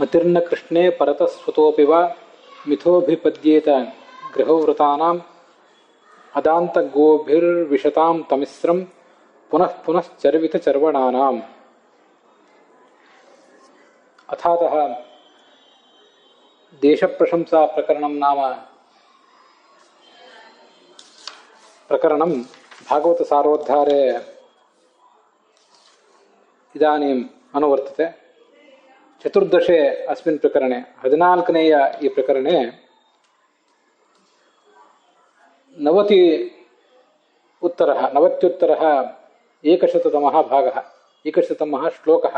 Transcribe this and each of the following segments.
ಮತಿರ್ನ ಕೃಷ್ಣೇ ಪರತಸ್ವತೋಪಿ ವಾ ಮಿಥೋಭಿಪದ್ಯೇತ ಗೃಹವ್ರತಾನಾಂ ಅದಾಂತ ಗೋಭಿರ್ವಿಶತಾಂ ತಮಿಸ್ರಂ ಪುನಃ ಪುನಶ್ಚರ್ವಿತ ಚರ್ವಣಾನಾಂ. ಅಥಾತಃ ದೇಶಪ್ರಶಂಸಾ ಪ್ರಕರಣಂ ನಾಮ ಪ್ರಕರಣಂ ಭಾಗವತಸಾರೋದ್ಧಾರೆ ಇದಾನೀಂ ಅನುವರ್ತತೆ. ಚತುರ್ದಶೆ ಅಸ್ಮಿನ್ ಪ್ರಕರಣೆ 14ನೆಯ ಈ ಪ್ರಕರಣೆ 90 ಏಕಶತತಮಃ ಭಾಗಃ ಏಕಶತತಮಃ ಶ್ಲೋಕಃ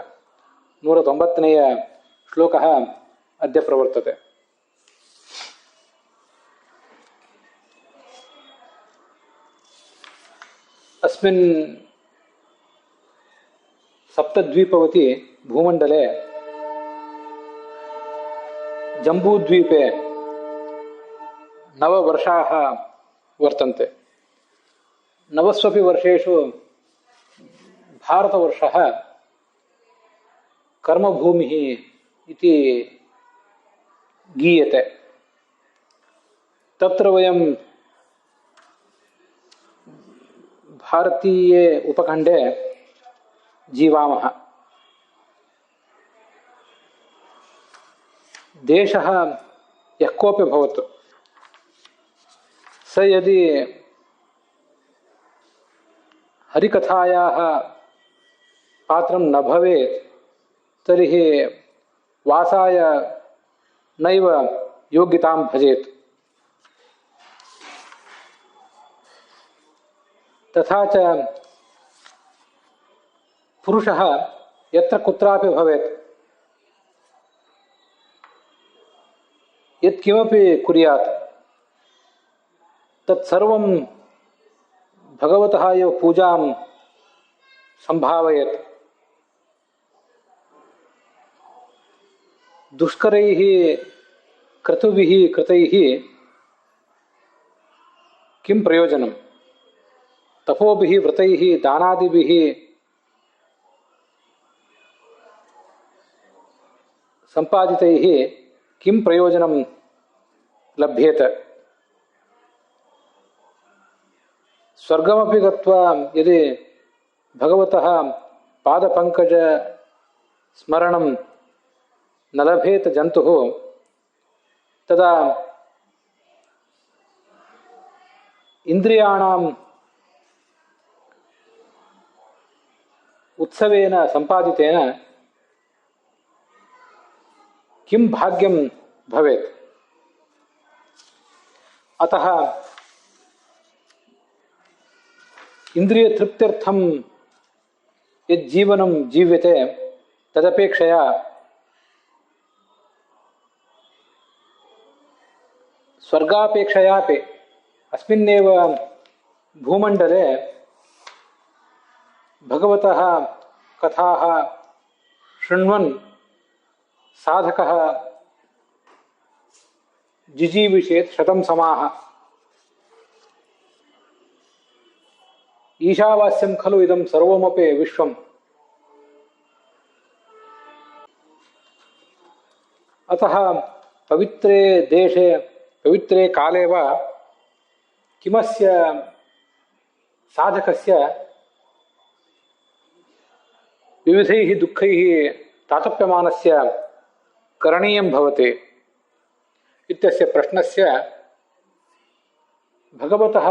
190ನೆಯ ಶ್ಲೋಕಃ ಅದ್ಯ ಪ್ರವರ್ತತೆ. अस्मिन् सप्तद्वीपवती भूमण्डले जम्बूद्वीपे 9 वर्षाः वर्तन्ते. 9 वर्षेषु भारतवर्षः कर्मभूमिः इति गीयते. तत्र वयं भारतीये उपखण्डे जीवामः. देशः यः कोऽपि भवतु, स यदि हरिकथायाः पात्रं न भवेत् तर्हि वासाय नैव योग्यतां भजेत्. तथा च पुरुषः यत्र कुत्रापि भवेत् यत्किमपि कुर्यात् तत्सर्वं भगवतः एव पूजां सम्भावयेत्. दुष्करैः क्रतुभिः कृतैः किं प्रयोजनं? तपोभिः व्रतैः दानादिभिः सम्पादितैः किं प्रयोजनं लभ्येत? स्वर्गमपि गत्वा यदि भगवतः पादपङ्कज स्मरणं न लभेत जन्तुः तदा इन्द्रियाणां उत्सवेन सम्पादितेन किं भाग्यं भवेत्? अतः इन्द्रियतृप्त्यर्थं यज्जीवनं जीव्यते तदपेक्षया स्वर्गापेक्षयापि अस्मिन्नेव भूमण्डले भगवतः कथाः शृण्वन् साधकः जिजीविषेत् 100 समाः. ईशावास्यं खलु इदं सर्वमपि विश्वम्. अतः पवित्रे देशे पवित्रे काले वा किमस्य साधकस्य विविधैः दुःखैः तातप्यमानस्य करणीयं भवति इत्यस्य प्रश्नस्य भगवतः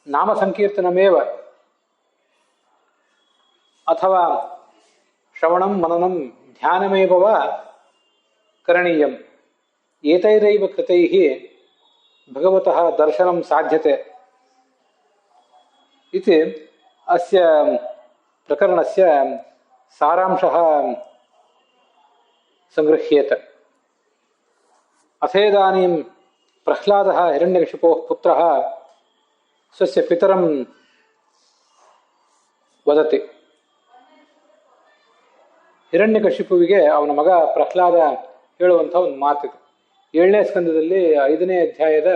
नामसंकीर्तनमेव अथवा श्रवणं मननं ध्यानमेव वा करणीयम्. एतैरेव कृतैः भगवतः दर्शनं साध्यते इति अस्य प्रकरणस्य सारांशः संगृह्येत. अथेदानीं प्रह्लादः हिरण्यकशिपोः पुत्रः स्वस्य पितरं वदति. ಹಿರಣ್ಯಕಶಿಪುವಿಗೆ ಅವನ ಮಗ ಪ್ರಹ್ಲಾದ ಹೇಳುವಂಥ ಒಂದು ಮಾತಿದೆ. 7ನೇ ಸ್ಕಂದದಲ್ಲಿ 5ನೇ ಅಧ್ಯಾಯದ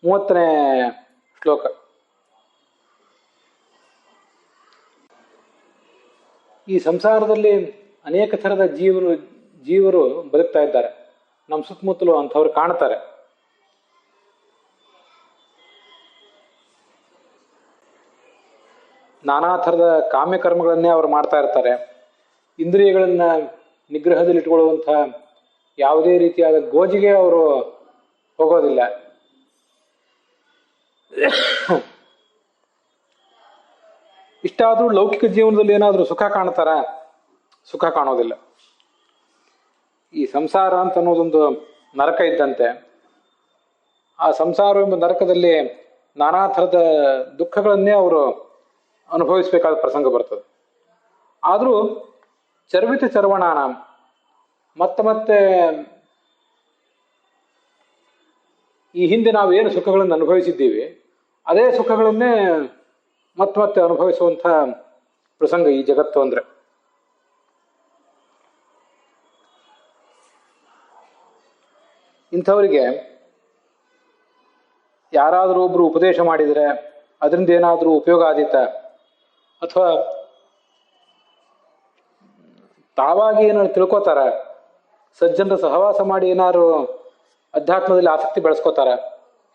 30ನೇ ಶ್ಲೋಕ. ಈ ಸಂಸಾರದಲ್ಲಿ ಅನೇಕ ಥರದ ಜೀವರು ಬದುಕ್ತಾ ಇದ್ದಾರೆ. ನಮ್ಮ ಸುತ್ತಮುತ್ತಲು ಅಂಥವ್ರು ಕಾಣ್ತಾರೆ. ನಾನಾ ಥರದ ಕಾಮ್ಯಕರ್ಮಗಳನ್ನೇ ಅವರು ಮಾಡ್ತಾ ಇರ್ತಾರೆ. ಇಂದ್ರಿಯಗಳನ್ನ ನಿಗ್ರಹದಲ್ಲಿ ಇಟ್ಕೊಳ್ಳುವಂಥ ಯಾವುದೇ ರೀತಿಯಾದ ಗೋಜಿಗೆ ಅವರು ಹೋಗೋದಿಲ್ಲ. ಇಷ್ಟಾದರೂ ಲೌಕಿಕ ಜೀವನದಲ್ಲಿ ಏನಾದರೂ ಸುಖ ಕಾಣ್ತಾರ? ಸುಖ ಕಾಣೋದಿಲ್ಲ. ಈ ಸಂಸಾರ ಅಂತ ಅನ್ನೋದೊಂದು ನರಕ ಇದ್ದಂತೆ. ಆ ಸಂಸಾರವೆಂಬ ನರಕದಲ್ಲಿ ನಾನಾ ಥರದ ದುಃಖಗಳನ್ನೇ ಅವರು ಅನುಭವಿಸಬೇಕಾದ ಪ್ರಸಂಗ ಬರ್ತದೆ. ಆದರೂ ಚರ್ವಿತ ಚರ್ವಣಾನ ಮತ್ತೆ ಈ ಹಿಂದೆ ನಾವು ಏನು ಸುಖಗಳನ್ನು ಅನುಭವಿಸಿದ್ದೀವಿ ಅದೇ ಸುಖಗಳನ್ನೇ ಮತ್ತೆ ಅನುಭವಿಸುವಂಥ ಪ್ರಸಂಗ ಈ ಜಗತ್ತು ಅಂದ್ರೆ. ಇಂಥವರಿಗೆ ಯಾರಾದರೂ ಒಬ್ರು ಉಪದೇಶ ಮಾಡಿದರೆ ಅದರಿಂದ ಏನಾದರೂ ಉಪಯೋಗ ಆದೀತ, ಅಥವಾ ತಾವಾಗಿ ಏನಾದ್ರು ತಿಳ್ಕೊತಾರ, ಸಜ್ಜನರ ಸಹವಾಸ ಮಾಡಿ ಏನಾದ್ರು ಅಧ್ಯಾತ್ಮದಲ್ಲಿ ಆಸಕ್ತಿ ಬೆಳೆಸ್ಕೋತಾರ?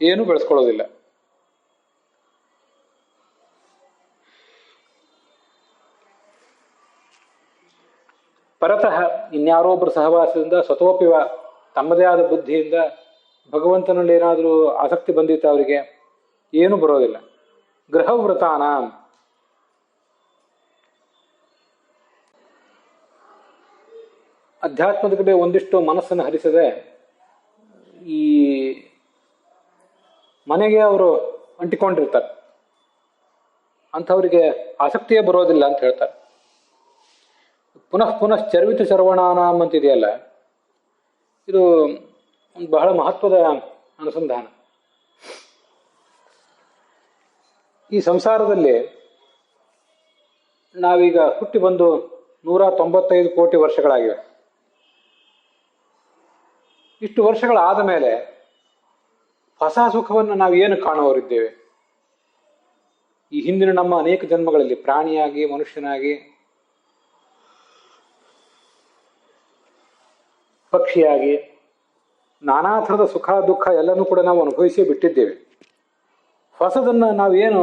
ಏನೂ ಬೆಳೆಸ್ಕೊಳ್ಳೋದಿಲ್ಲ. ಪರತಃ ಇನ್ಯಾರೋ ಒಬ್ಬರ ಸಹವಾಸದಿಂದ ಸ್ವತೋಪಿವ ತಮ್ಮದೇ ಆದ ಬುದ್ಧಿಯಿಂದ ಭಗವಂತನಲ್ಲಿ ಏನಾದರೂ ಆಸಕ್ತಿ ಬಂದಿತ್ತು ಅವರಿಗೆ, ಏನೂ ಬರೋದಿಲ್ಲ. ಗೃಹವ್ರತಾನ ಅಧ್ಯಾತ್ಮದ ಕಡೆ ಒಂದಿಷ್ಟು ಮನಸ್ಸನ್ನು ಹರಿಸದೆ ಈ ಮನೆಗೆ ಅವರು ಅಂಟಿಕೊಂಡಿರ್ತಾರೆ. ಅಂಥವರಿಗೆ ಆಸಕ್ತಿಯೇ ಬರೋದಿಲ್ಲ ಅಂತ ಹೇಳ್ತಾರೆ. ಪುನಃ ಚರ್ವಿತ ಚರ್ವಣಾನಾಂ ಅಂತಿದೆಯಲ್ಲ, ಇದು ಒಂದು ಬಹಳ ಮಹತ್ವದ ಅನುಸಂಧಾನ. ಈ ಸಂಸಾರದಲ್ಲಿ ನಾವೀಗ ಹುಟ್ಟಿ ಬಂದು 195 ಕೋಟಿ ವರ್ಷಗಳಾಗಿವೆ. ಇಷ್ಟು ವರ್ಷಗಳಾದ ಮೇಲೆ ಹೊಸ ಸುಖವನ್ನು ನಾವು ಏನು ಕಾಣುವವರಿದ್ದೇವೆ? ಈ ಹಿಂದಿನ ನಮ್ಮ ಅನೇಕ ಜನ್ಮಗಳಲ್ಲಿ ಪ್ರಾಣಿಯಾಗಿ, ಮನುಷ್ಯನಾಗಿ, ಪಕ್ಷಿಯಾಗಿ ನಾನಾ ಥರದ ಸುಖ ದುಃಖ ಎಲ್ಲನೂ ಕೂಡ ನಾವು ಅನುಭವಿಸೇ ಬಿಟ್ಟಿದ್ದೇವೆ. ಹೊಸದನ್ನು ನಾವೇನು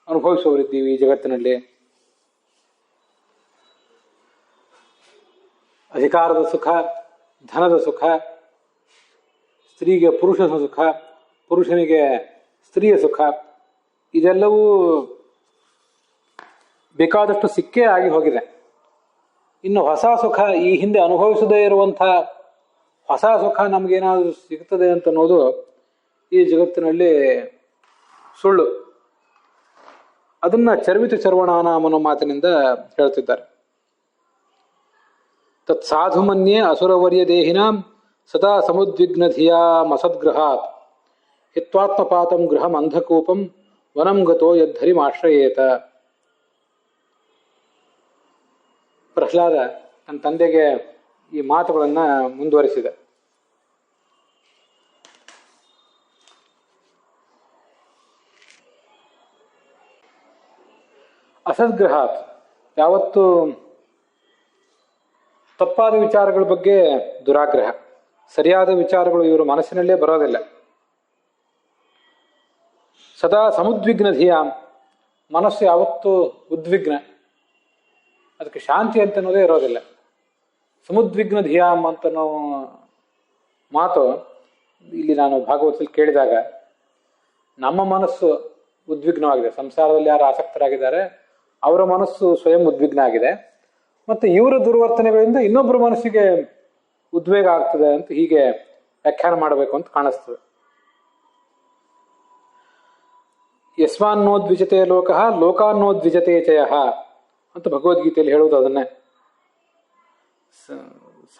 ಅನುಭವಿಸುವವರಿದ್ದೀವಿ ಈ ಜಗತ್ತಿನಲ್ಲಿ? ಅಧಿಕಾರದ ಸುಖ, ಧನದ ಸುಖ, ಸ್ತ್ರೀಗೆ ಪುರುಷನ ಸುಖ, ಪುರುಷನಿಗೆ ಸ್ತ್ರೀಯ ಸುಖ, ಇದೆಲ್ಲವೂ ಬೇಕಾದಷ್ಟು ಸಿಕ್ಕೇ ಆಗಿ ಹೋಗಿದೆ. ಇನ್ನು ಹೊಸ ಸುಖ, ಈ ಹಿಂದೆ ಅನುಭವಿಸದೇ ಇರುವಂಥ ಹೊಸ ಸುಖ ನಮಗೇನಾದರೂ ಸಿಗ್ತದೆ ಅಂತ ಅನ್ನೋದು ಈ ಜಗತ್ತಿನಲ್ಲಿ ಸುಳ್ಳು. ಅದನ್ನ ಚರ್ವಿತ ಚರ್ವಣಾನಾಂ ಅನ್ನೋ ಮಾತಿನಿಂದ ಹೇಳ್ತಿದ್ದಾರೆ. ತತ್ ಸಾಧುಮನ್ಯೇ ಅಸುರವರ್ಯ ದೇಹಿನಾಂ ಸದಾ ಸಮುದ್ವಿಗ್ನ ಧಿಯಾಂ ಅಸದ್ಗ್ರಹಾತ್ ಹಿತ್ವಾತ್ಮಪಾತಂ ಗೃಹಂ ಅಂಧಕೂಪಂ ವನಂ ಗತೋ ಯದ್ಧರಿಮಾಶ್ರಯೇತ. ಪ್ರಹ್ಲಾದ ತನ್ನ ತಂದೆಗೆ ಈ ಮಾತುಗಳನ್ನು ಮುಂದುವರಿಸಿದೆ. ಅಸದ್ಗ್ರಹಾತ್, ಯಾವತ್ತು ತಪ್ಪಾದ ವಿಚಾರಗಳ ಬಗ್ಗೆ ದುರಾಗ್ರಹ, ಸರಿಯಾದ ವಿಚಾರಗಳು ಇವರು ಮನಸ್ಸಿನಲ್ಲೇ ಬರೋದಿಲ್ಲ. ಸದಾ ಸಮುದ್ವಿಗ್ನ ಧಿಯಾಂ, ಮನಸ್ಸು ಯಾವತ್ತೂ ಉದ್ವಿಗ್ನ, ಅದಕ್ಕೆ ಶಾಂತಿ ಅಂತ ಅನ್ನೋದೇ ಇರೋದಿಲ್ಲ. ಸಮುದ್ವಿಗ್ನ ಧಿಯಾಂ ಅಂತನೋ ಮಾತು ಇಲ್ಲಿ ನಾನು ಭಾಗವತದಲ್ಲಿ ಕೇಳಿದಾಗ, ನಮ್ಮ ಮನಸ್ಸು ಉದ್ವಿಗ್ನವಾಗಿದೆ, ಸಂಸಾರದಲ್ಲಿ ಯಾರು ಆಸಕ್ತರಾಗಿದ್ದಾರೆ ಅವರ ಮನಸ್ಸು ಸ್ವಯಂ ಉದ್ವಿಗ್ನ ಆಗಿದೆ, ಮತ್ತು ಇವರ ದುರ್ವರ್ತನೆಗಳಿಂದ ಇನ್ನೊಬ್ಬರ ಮನಸ್ಸಿಗೆ ಉದ್ವೇಗ ಆಗ್ತದೆ ಅಂತ ಹೀಗೆ ವ್ಯಾಖ್ಯಾನ ಮಾಡಬೇಕು ಅಂತ ಕಾಣಿಸ್ತದೆ. ಯಸ್ಮಾನ್ನೋದ್ವಿಜತೆ ಲೋಕಃ ಲೋಕಾನ್ನೋದ್ವಿಜತೆ ಚಯಃ ಅಂತ ಭಗವದ್ಗೀತೆಯಲ್ಲಿ ಹೇಳುವುದು ಅದನ್ನೇ.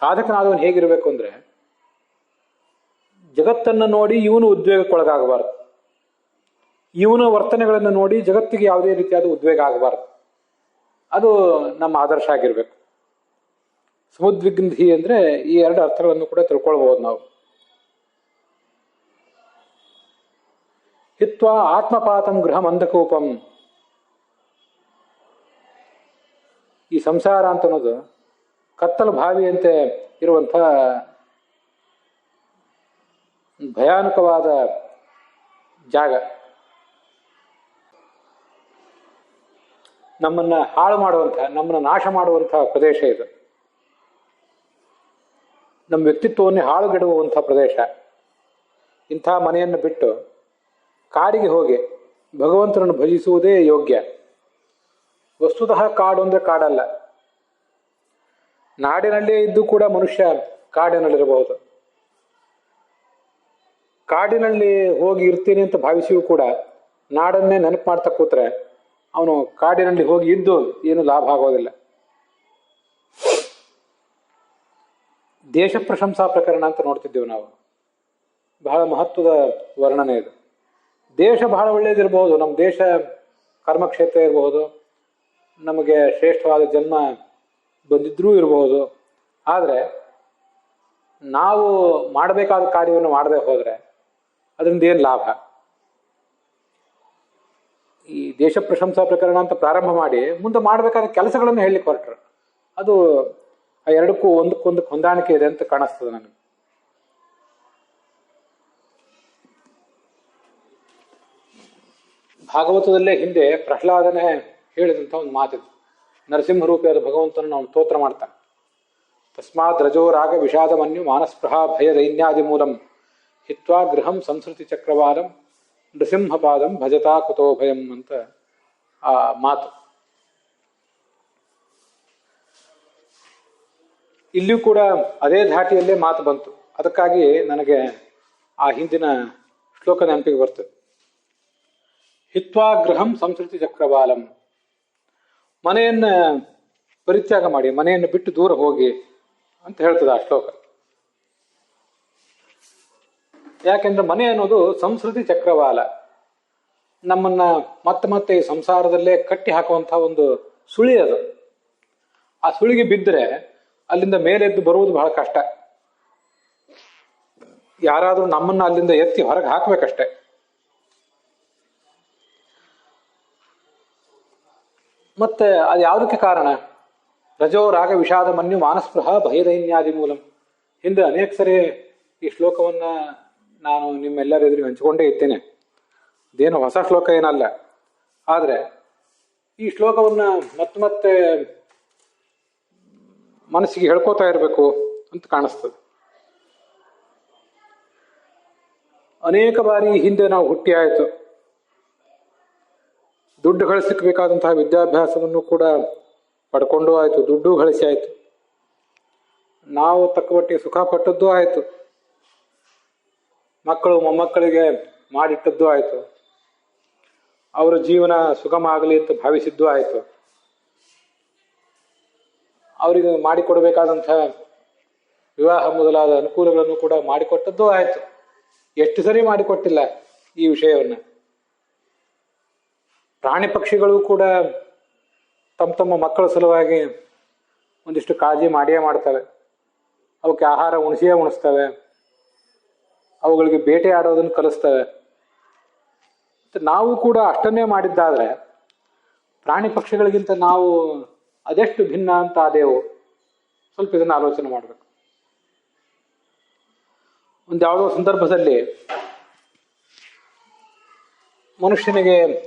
ಸಾಧಕನಾದವನು ಹೇಗಿರಬೇಕು ಅಂದ್ರೆ, ಜಗತ್ತನ್ನು ನೋಡಿ ಇವನು ಉದ್ವೇಗಕ್ಕೊಳಗಾಗಬಾರ್ದು, ಇವನ ವರ್ತನೆಗಳನ್ನು ನೋಡಿ ಜಗತ್ತಿಗೆ ಯಾವುದೇ ರೀತಿಯಾದ ಉದ್ವೇಗ ಆಗಬಾರ್ದು. ಅದು ನಮ್ಮ ಆದರ್ಶ ಆಗಿರ್ಬೇಕು. ಸಮುದ್ವಿಗ್ನಧಿ ಅಂದ್ರೆ ಈ ಎರಡು ಅರ್ಥಗಳನ್ನು ಕೂಡ ತಿಳ್ಕೊಳ್ಬಹುದು ನಾವು. ಹಿತ್ವಾ ಆತ್ಮಪಾತಂ ಗೃಹಂ ಅಂಧಕೂಪಂ, ಈ ಸಂಸಾರ ಅಂತ ಅನ್ನೋದು ಕತ್ತಲು ಬಾವಿಯಂತೆ ಇರುವಂಥ ಭಯಾನಕವಾದ ಜಾಗ. ನಮ್ಮನ್ನು ಹಾಳು ಮಾಡುವಂಥ, ನಮ್ಮನ್ನು ನಾಶ ಮಾಡುವಂಥ ಪ್ರದೇಶ ಇದು. ನಮ್ಮ ವ್ಯಕ್ತಿತ್ವವನ್ನೇ ಹಾಳುಗೆಡುವಂಥ ಪ್ರದೇಶ. ಇಂಥ ಮನೆಯನ್ನು ಬಿಟ್ಟು ಕಾಡಿಗೆ ಹೋಗಿ ಭಗವಂತನನ್ನು ಭಜಿಸುವುದೇ ಯೋಗ್ಯ. ವಸ್ತುತಃ ಕಾಡು ಅಂದರೆ ಕಾಡಲ್ಲ. ನಾಡಿನಲ್ಲೇ ಇದ್ದು ಕೂಡ ಮನುಷ್ಯ ಕಾಡಿನಲ್ಲಿರಬಹುದು. ಕಾಡಿನಲ್ಲಿ ಹೋಗಿ ಇರ್ತೀನಿ ಅಂತ ಭಾವಿಸಿಯೂ ಕೂಡ ನಾಡನ್ನೇ ನೆನಪು ಮಾಡ್ತಾ ಕೂತ್ರೆ ಅವನು ಕಾಡಿನಲ್ಲಿ ಹೋಗಿ ಇದ್ದು ಏನು ಲಾಭ ಆಗೋದಿಲ್ಲ. ದೇಶ ಪ್ರಶಂಸಾ ಪ್ರಕರಣ ಅಂತ ನೋಡ್ತಿದ್ದೇವೆ ನಾವು. ಬಹಳ ಮಹತ್ವದ ವರ್ಣನೆ ಇದು. ದೇಶ ಬಹಳ ಒಳ್ಳೆಯದಿರಬಹುದು, ನಮ್ಮ ದೇಶ ಕರ್ಮಕ್ಷೇತ್ರ ಇರಬಹುದು, ನಮಗೆ ಶ್ರೇಷ್ಠವಾದ ಜನ್ಮ ಬಂದಿದ್ರೂ ಇರಬಹುದು. ಆದರೆ ನಾವು ಮಾಡಬೇಕಾದ ಕಾರ್ಯವನ್ನು ಮಾಡದೆ ಹೋದರೆ ಅದರಿಂದ ಏನು ಲಾಭ? ಈ ದೇಶ ಪ್ರಶಂಸಾ ಪ್ರಕರಣ ಅಂತ ಪ್ರಾರಂಭ ಮಾಡಿ ಮುಂದೆ ಮಾಡಬೇಕಾದ ಕೆಲಸಗಳನ್ನು ಹೇಳಲಿಕ್ಕೆ ಹೊರಟ್ರು. ಅದು ಆ ಎರಡಕ್ಕೂ ಒಂದಕ್ಕೊಂದಕ್ಕೆ ಹೊಂದಾಣಿಕೆ ಇದೆ ಅಂತ ಕಾಣಿಸ್ತದೆ ನನಗೆ. ಭಾಗವತದಲ್ಲೇ ಹಿಂದೆ ಪ್ರಹ್ಲಾದನೇ ಹೇಳಿದಂಥ ಒಂದು ಮಾತಿದೆ. ನರಸಿಂಹರೂಪಿಯಾದ ಭಗವಂತನನ್ನು ಅವನು ಸ್ತೋತ್ರ ಮಾಡ್ತಾನೆ. ತಸ್ಮಾತ್ ರಜೋ ರಾಗ ವಿಷಾದಮನ್ಯು ಮಾನಸ್ಪೃಹ ಭಯ ದೈನ್ಯಾದಿ ಮೂಲಂ ಹಿತ್ವಾ ಗೃಹಂ ಸಂಸ್ಕೃತಿ ಚಕ್ರವಾಲಂ ನೃಸಿಂಹಪಾದಂ ಭಜತಾ ಕುತೋ ಭಯಂ ಅಂತ ಆ ಮಾತು. ಇಲ್ಲಿಯೂ ಕೂಡ ಅದೇ ಧಾಟಿಯಲ್ಲೇ ಮಾತು ಬಂತು. ಅದಕ್ಕಾಗಿ ನನಗೆ ಆ ಹಿಂದಿನ ಶ್ಲೋಕ ನೆನಪಿಗೆ ಬರ್ತದೆ. ಹಿತ್ವಾ ಗೃಹಂ ಸಂಸ್ಕೃತಿ ಚಕ್ರವಾಲಂ, ಮನೆಯನ್ನ ಪರಿತ್ಯಾಗ ಮಾಡಿ, ಮನೆಯನ್ನು ಬಿಟ್ಟು ದೂರ ಹೋಗಿ ಅಂತ ಹೇಳ್ತದೆ ಆ ಶ್ಲೋಕ. ಯಾಕೆಂದ್ರೆ ಮನೆ ಅನ್ನೋದು ಸಂಸ್ಕೃತಿ ಚಕ್ರವಾಲ, ನಮ್ಮನ್ನ ಮತ್ತೆ ಮತ್ತೆ ಈ ಸಂಸಾರದಲ್ಲೇ ಕಟ್ಟಿ ಹಾಕುವಂತಹ ಒಂದು ಸುಳಿ ಅದು. ಆ ಸುಳಿಗೆ ಬಿದ್ದರೆ ಅಲ್ಲಿಂದ ಮೇಲೆದ್ದು ಬರುವುದು ಬಹಳ ಕಷ್ಟ. ಯಾರಾದ್ರೂ ನಮ್ಮನ್ನ ಅಲ್ಲಿಂದ ಎತ್ತಿ ಹೊರಗೆ ಹಾಕ್ಬೇಕಷ್ಟೆ. ಮತ್ತೆ ಅದು ಯಾವುದಕ್ಕೆ ಕಾರಣ? ರಜೋ ರಾಗ ವಿಷಾದ ಮನ್ಯು ಮಾನಸ್ಪೃಹ ಭಯದೈನ್ಯಾದಿ ಮೂಲಂ. ಹಿಂದೆ ಅನೇಕ ಸರಿ ಈ ಶ್ಲೋಕವನ್ನ ನಾನು ನಿಮ್ಮೆಲ್ಲರ ಎದುರಿಗೆ ಹಂಚಿಕೊಂಡೇ ಇದ್ದೇನೆ. ಇದೇನು ಹೊಸ ಶ್ಲೋಕ ಏನಲ್ಲ. ಆದರೆ ಈ ಶ್ಲೋಕವನ್ನ ಮತ್ತೆ ಮನಸ್ಸಿಗೆ ಹೇಳ್ಕೋತಾ ಇರಬೇಕು ಅಂತ ಕಾಣಿಸ್ತದೆ. ಅನೇಕ ಬಾರಿ ಹಿಂದೆ ನಾವು ಹುಟ್ಟಿ ಆಯಿತು, ದುಡ್ಡು ಗಳಿಸಬೇಕಾದಂತಹ ವಿದ್ಯಾಭ್ಯಾಸವನ್ನು ಕೂಡ ಪಡ್ಕೊಂಡು ಆಯಿತು, ದುಡ್ಡು ಗಳಿಸಿ ಆಯಿತು, ನಾವು ತಕ್ಕಮಟ್ಟಿಗೆ ಸುಖ ಪಟ್ಟದ್ದು ಆಯಿತು, ಮಕ್ಕಳು ಮೊಮ್ಮಕ್ಕಳಿಗೆ ಮಾಡಿಟ್ಟದ್ದು ಆಯಿತು, ಅವರ ಜೀವನ ಸುಗಮ ಆಗಲಿ ಅಂತ ಭಾವಿಸಿದ್ದು ಆಯಿತು, ಅವರಿಗೆ ಮಾಡಿಕೊಡಬೇಕಾದಂಥ ವಿವಾಹ ಮೊದಲಾದ ಅನುಕೂಲಗಳನ್ನು ಕೂಡ ಮಾಡಿಕೊಟ್ಟದ್ದು ಆಯಿತು. ಎಷ್ಟು ಸರಿ ಮಾಡಿಕೊಟ್ಟಿಲ್ಲ ಈ ವಿಷಯವನ್ನು. ಪ್ರಾಣಿ ಪಕ್ಷಿಗಳು ಕೂಡ ತಮ್ಮ ತಮ್ಮ ಮಕ್ಕಳ ಸಲುವಾಗಿ ಒಂದಿಷ್ಟು ಕಾಳಜಿ ಮಾಡಿಯೇ ಮಾಡ್ತವೆ. ಅವಕ್ಕೆ ಆಹಾರ ಉಣಿಸಿಯೇ ಉಣಿಸ್ತವೆ, ಅವುಗಳಿಗೆ ಬೇಟೆ ಆಡೋದನ್ನು ಕಲಿಸ್ತವೆ. ನಾವು ಕೂಡ ಅಷ್ಟನ್ನೇ ಮಾಡಿದ್ದಾದ್ರೆ ಪ್ರಾಣಿ ಪಕ್ಷಿಗಳಿಗಿಂತ ನಾವು ಅದೆಷ್ಟು ಭಿನ್ನ ಅಂತ ಆದೇವು? ಸ್ವಲ್ಪ ಇದನ್ನು ಆಲೋಚನೆ ಮಾಡಬೇಕು. ಒಂದು ಯಾವುದೋ ಸಂದರ್ಭದಲ್ಲಿ ಮನುಷ್ಯನಿಗೆ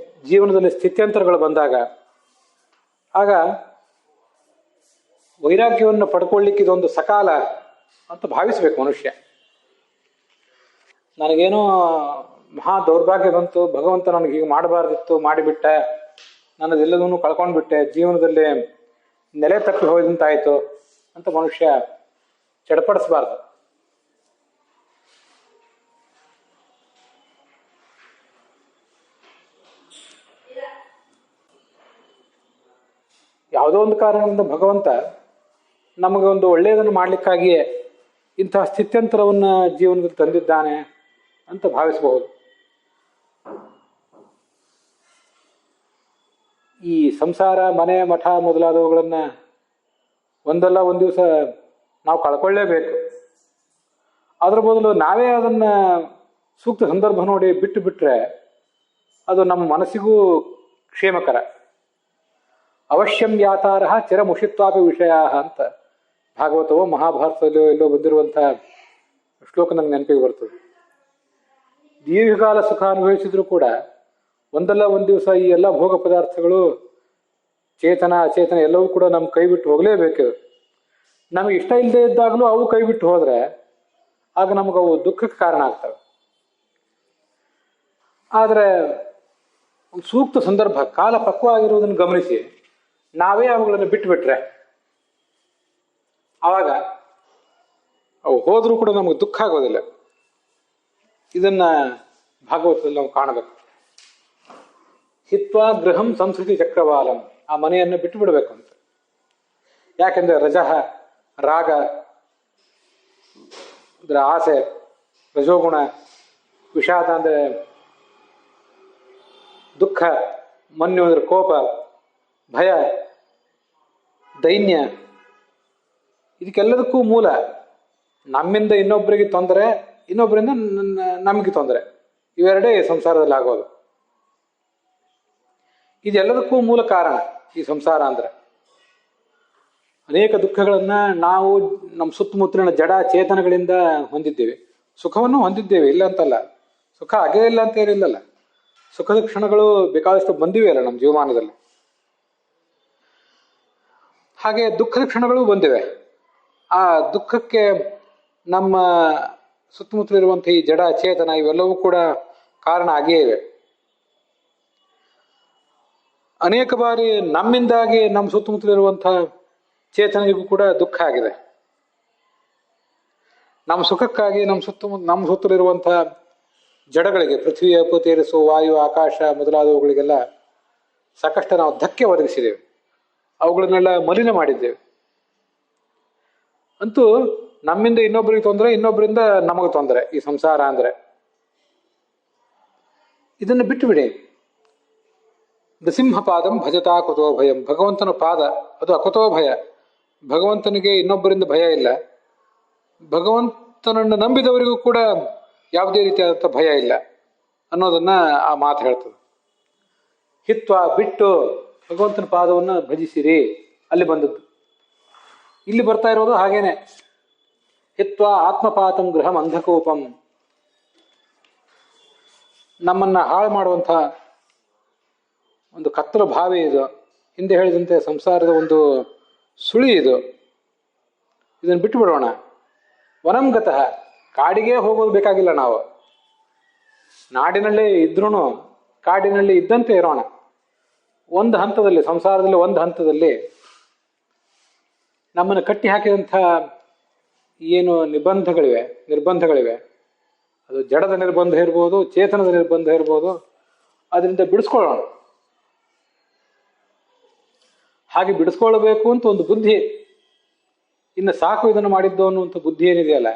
ಜೀವನದಲ್ಲಿ ಸ್ಥಿತ್ಯಂತರಗಳು ಬಂದಾಗ ಆಗ ವೈರಾಗ್ಯವನ್ನು ಪಡ್ಕೊಳ್ಳಿಕ್ಕೆ ಇದೊಂದು ಸಕಾಲ ಅಂತ ಭಾವಿಸ್ಬೇಕು ಮನುಷ್ಯ. ನನಗೇನೋ ಮಹಾ ದೌರ್ಭಾಗ್ಯ ಬಂತು, ಭಗವಂತ ನನಗೆ ಹೀಗೆ ಮಾಡಬಾರ್ದಿತ್ತು, ಮಾಡಿಬಿಟ್ಟೆ, ನನ್ನದೆಲ್ಲದನ್ನು ಕಳ್ಕೊಂಡ್ಬಿಟ್ಟೆ, ಜೀವನದಲ್ಲಿ ನೆಲೆ ತಪ್ಪಿ ಹೋದಂತಾಯಿತು ಅಂತ ಮನುಷ್ಯ ಚಡಪಡಿಸಬಾರ್ದು. ಯಾವುದೋ ಒಂದು ಕಾರಣದಿಂದ ಭಗವಂತ ನಮಗೆ ಒಂದು ಒಳ್ಳೆಯದನ್ನು ಮಾಡಲಿಕ್ಕಾಗಿಯೇ ಇಂತಹ ಸ್ಥಿತ್ಯಂತರವನ್ನು ಜೀವನದಲ್ಲಿ ತಂದಿದ್ದಾನೆ ಅಂತ ಭಾವಿಸಬಹುದು. ಈ ಸಂಸಾರ, ಮನೆ, ಮಠ ಮೊದಲಾದವುಗಳನ್ನು ಒಂದಲ್ಲ ಒಂದು ದಿವಸ ನಾವು ಕಳ್ಕೊಳ್ಳೇಬೇಕು. ಅದರ ಬದಲು ನಾವೇ ಅದನ್ನು ಸೂಕ್ತ ಸಂದರ್ಭ ನೋಡಿ ಬಿಟ್ಟು ಬಿಟ್ಟರೆ ಅದು ನಮ್ಮ ಮನಸ್ಸಿಗೂ ಕ್ಷೇಮಕರ. ಅವಶ್ಯಂ ಯಾತಾರಃ ಚಿರಮುಷಿತ್ವಾಪಿ ವಿಷಯ ಅಂತ ಭಾಗವತವೋ ಮಹಾಭಾರತದಲ್ಲೋ ಎಲ್ಲೋ ಬಂದಿರುವಂಥ ಶ್ಲೋಕ ನಂಗೆ ನೆನಪಿಗೆ ಬರ್ತದೆ. ದೀರ್ಘಕಾಲ ಸುಖ ಅನುಭವಿಸಿದ್ರು ಕೂಡ ಒಂದಲ್ಲ ಒಂದು ದಿವಸ ಈ ಎಲ್ಲ ಭೋಗ ಪದಾರ್ಥಗಳು ಚೇತನ ಅಚೇತನ ಎಲ್ಲವೂ ಕೂಡ ನಮ್ಮ ಕೈ ಬಿಟ್ಟು ಹೋಗಲೇಬೇಕು. ನಮಗೆ ಇಷ್ಟ ಇಲ್ಲದೆ ಇದ್ದಾಗಲೂ ಅವು ಕೈ ಬಿಟ್ಟು ಹೋದರೆ ಆಗ ನಮಗೆ ಅವು ದುಃಖಕ್ಕೆ ಕಾರಣ ಆಗ್ತವೆ. ಆದರೆ ಒಂದು ಸೂಕ್ತ ಸಂದರ್ಭ, ಕಾಲ ಪಕ್ವ ಆಗಿರುವುದನ್ನು ಗಮನಿಸಿ ನಾವೇ ಅವುಗಳನ್ನು ಬಿಟ್ಟುಬಿಟ್ರೆ ಆವಾಗ ಅವು ಹೋದರೂ ಕೂಡ ನಮಗೆ ದುಃಖ ಆಗೋದಿಲ್ಲ. ಇದನ್ನ ಭಾಗವತದಲ್ಲಿ ನಾವು ಕಾಣಬೇಕು. ಹಿತ್ವಾ ಗೃಹಂ ಸಂಸ್ಕೃತಿ ಚಕ್ರವಾಲಂ, ಆ ಮನೆಯನ್ನು ಬಿಟ್ಟು ಬಿಡಬೇಕು ಅಂತ. ಯಾಕೆಂದ್ರೆ ರಜಃ ರಾಗ ಅಂದ್ರೆ ಆಸೆ, ರಜೋಗುಣ, ವಿಷಾದ ಅಂದ್ರೆ ದುಃಖ, ಮನ್ಯು ಅಂದ್ರೆ ಕೋಪ, ಭಯ, ದೈನ್ಯ, ಇದಕ್ಕೆಲ್ಲದಕ್ಕೂ ಮೂಲ ನಮ್ಮಿಂದ ಇನ್ನೊಬ್ಬರಿಗೆ ತೊಂದರೆ, ಇನ್ನೊಬ್ಬರಿಂದ ನಮಗೆ ತೊಂದರೆ, ಇವೆರಡೇ ಸಂಸಾರದಲ್ಲಿ ಆಗೋದು. ಇದೆಲ್ಲದಕ್ಕೂ ಮೂಲ ಕಾರಣ ಈ ಸಂಸಾರ ಅಂದ್ರೆ. ಅನೇಕ ದುಃಖಗಳನ್ನ ನಾವು ನಮ್ಮ ಸುತ್ತಮುತ್ತಲಿನ ಜಡ ಚೇತನಗಳಿಂದ ಹೊಂದಿದ್ದೇವೆ, ಸುಖವನ್ನು ಹೊಂದಿದ್ದೇವೆ, ಇಲ್ಲ ಅಂತಲ್ಲ. ಸುಖ ಆಗೇ ಇಲ್ಲ ಅಂತ ಏನಿಲ್ಲಲ್ಲ, ಸುಖದ ಕ್ಷಣಗಳು ಬೇಕಾದಷ್ಟು ಬಂದಿವೆ ಅಲ್ಲ ನಮ್ಮ ಜೀವಮಾನದಲ್ಲಿ. ಹಾಗೆ ದುಃಖದ ಕ್ಷಣಗಳು ಬಂದಿವೆ. ಆ ದುಃಖಕ್ಕೆ ನಮ್ಮ ಸುತ್ತಮುತ್ತಲಿರುವಂಥ ಈ ಜಡ ಚೇತನ ಇವೆಲ್ಲವೂ ಕೂಡ ಕಾರಣ ಆಗೇ ಇವೆ. ಅನೇಕ ಬಾರಿ ನಮ್ಮಿಂದಾಗಿ ನಮ್ಮ ಸುತ್ತಮುತ್ತಲಿರುವಂಥ ಚೇತನಿಗೂ ಕೂಡ ದುಃಖ ಆಗಿದೆ. ನಮ್ಮ ಸುಖಕ್ಕಾಗಿ ನಮ್ಮ ಸುತ್ತಲಿರುವಂಥ ಜಡಗಳಿಗೆ, ಪೃಥ್ವಿ, ಅಪ್ಪು, ತೇಜಸ್ಸು, ವಾಯು, ಆಕಾಶ ಮೊದಲಾದವುಗಳಿಗೆಲ್ಲ ಸಾಕಷ್ಟು ನಾವು ಧಕ್ಕೆ ಒದಗಿಸಿದ್ದೇವೆ, ಅವುಗಳನ್ನೆಲ್ಲ ಮಲಿನ ಮಾಡಿದ್ದೇವೆ. ಅಂತೂ ನಮ್ಮಿಂದ ಇನ್ನೊಬ್ಬರಿಗೆ ತೊಂದರೆ, ಇನ್ನೊಬ್ಬರಿಂದ ನಮಗೆ ತೊಂದರೆ ಈ ಸಂಸಾರ ಅಂದ್ರೆ. ಇದನ್ನು ಬಿಟ್ಟು ಬಿಡಿ. ನೃಸಿಂಹ ಪಾದಂ ಭಜತಾ ಕುತೋ ಭಯಂ, ಭಗವಂತನ ಪಾದ ಅದು ಅಕುತೋ ಭಯ. ಭಗವಂತನಿಗೆ ಇನ್ನೊಬ್ಬರಿಂದ ಭಯ ಇಲ್ಲ, ಭಗವಂತನನ್ನು ನಂಬಿದವರಿಗೂ ಕೂಡ ಯಾವುದೇ ರೀತಿಯಾದಂಥ ಭಯ ಇಲ್ಲ ಅನ್ನೋದನ್ನ ಆ ಮಾತು ಹೇಳ್ತದೆ. ಹಿತ್ವ ಬಿಟ್ಟು ಭಗವಂತನ ಪಾದವನ್ನು ಭಜಿಸಿರಿ, ಅಲ್ಲಿ ಬಂದದ್ದು. ಇಲ್ಲಿ ಬರ್ತಾ ಇರೋದು ಹಾಗೇನೆ. ಹಿತ್ವ ಆತ್ಮಪಾತಂ ಗೃಹಂ ಅಂಧಕೂಪಂ, ನಮ್ಮನ್ನ ಹಾಳು ಮಾಡುವಂಥ ಒಂದು ಕತ್ತಲು ಭಾವಿ ಇದು. ಹಿಂದೆ ಹೇಳಿದಂತೆ ಸಂಸಾರದ ಒಂದು ಸುಳಿ ಇದು. ಇದನ್ನು ಬಿಟ್ಟು ಬಿಡೋಣ. ವನಂಗತಃ, ಕಾಡಿಗೆ ಹೋಗೋದು ಬೇಕಾಗಿಲ್ಲ ನಾವು. ನಾಡಿನಲ್ಲೇ ಇದ್ರೂ ಕಾಡಿನಲ್ಲಿ ಇದ್ದಂತೆ ಇರೋಣ. ಒಂದು ಹಂತದಲ್ಲಿ, ಸಂಸಾರದಲ್ಲಿ ಒಂದು ಹಂತದಲ್ಲಿ ನಮ್ಮನ್ನು ಕಟ್ಟಿ ಹಾಕಿದಂಥ ಏನು ನಿರ್ಬಂಧಗಳಿವೆ, ಅದು ಜಡದ ನಿರ್ಬಂಧ ಇರ್ಬೋದು, ಚೇತನದ ನಿರ್ಬಂಧ ಇರ್ಬೋದು, ಅದರಿಂದ ಬಿಡಿಸ್ಕೊಳ್ಳೋಣ. ಹಾಗೆ ಬಿಡಿಸ್ಕೊಳ್ಬೇಕು ಅಂತ ಒಂದು ಬುದ್ಧಿ, ಇನ್ನು ಸಾಕು ಇದನ್ನು ಮಾಡಿದ್ದು ಅನ್ನುವಂಥ ಬುದ್ಧಿ ಏನಿದೆಯಲ್ಲ,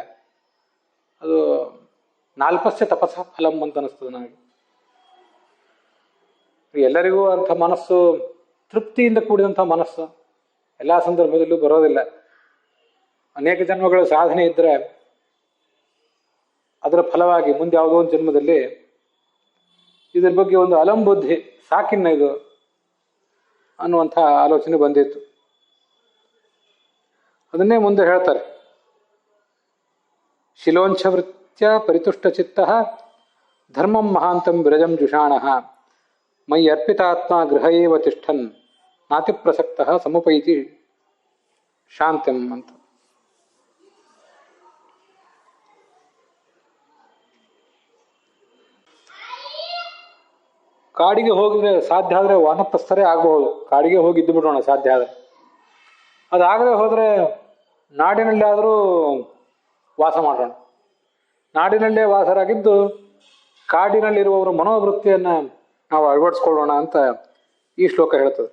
ಅದು ನಾಲ್ಪಸ್ಯ ತಪಸ್ಸ ಫಲಂ ಅಂತ ಅನಿಸ್ತದೆ ನನಗೆ. ಎಲ್ಲರಿಗೂ ಅಂಥ ಮನಸ್ಸು, ತೃಪ್ತಿಯಿಂದ ಕೂಡಿದಂಥ ಮನಸ್ಸು ಎಲ್ಲ ಸಂದರ್ಭದಲ್ಲೂ ಬರೋದಿಲ್ಲ. ಅನೇಕ ಜನ್ಮಗಳ ಸಾಧನೆ ಇದ್ದರೆ ಅದರ ಫಲವಾಗಿ ಮುಂದೆ ಯಾವುದೋ ಒಂದು ಜನ್ಮದಲ್ಲಿ ಇದ್ರ ಬಗ್ಗೆ ಒಂದು ಅಲಂಬುದ್ಧಿ, ಸಾಕಿನ್ನ ಇದು ಅನ್ನುವಂಥ ಆಲೋಚನೆ ಬಂದಿತ್ತು. ಅದನ್ನೇ ಮುಂದೆ ಹೇಳ್ತಾರೆ. ಶಿಲೋಂಚ್ಛವೃತ್ಯ ಪರಿತುಷ್ಟ ಚಿತ್ತ ಧರ್ಮಂ ಮಹಾಂತಂ ವಿರಜಂ ಜುಷಾಣಃ ಮೈ ಅರ್ಪಿತಾತ್ಮ ಗೃಹ ಏವ ತಿಷ್ಠನ್ ನಾತಿ ಪ್ರಸಕ್ತ ಸಮುಪೈತಿ ಶಾಂತಿಂ ಅಂತ. ಕಾಡಿಗೆ ಹೋಗಿದ್ರೆ ಸಾಧ್ಯ ಆದರೆ ವಾನಪ್ರಸ್ಥರೇ ಆಗಬಹುದು. ಕಾಡಿಗೆ ಹೋಗಿ ಇದ್ದು ಬಿಡೋಣ ಸಾಧ್ಯ ಆದರೆ. ಅದಾಗದೆ ಹೋದರೆ ನಾಡಿನಲ್ಲಿ ಆದರೂ ವಾಸ ಮಾಡೋಣ. ನಾಡಿನಲ್ಲೇ ವಾಸರಾಗಿದ್ದು ಕಾಡಿನಲ್ಲಿರುವವರ ಮನೋವೃತ್ತಿಯನ್ನು ನಾವು ಅಳವಡಿಸ್ಕೊಳ್ಳೋಣ ಅಂತ ಈ ಶ್ಲೋಕ ಹೇಳ್ತದೆ.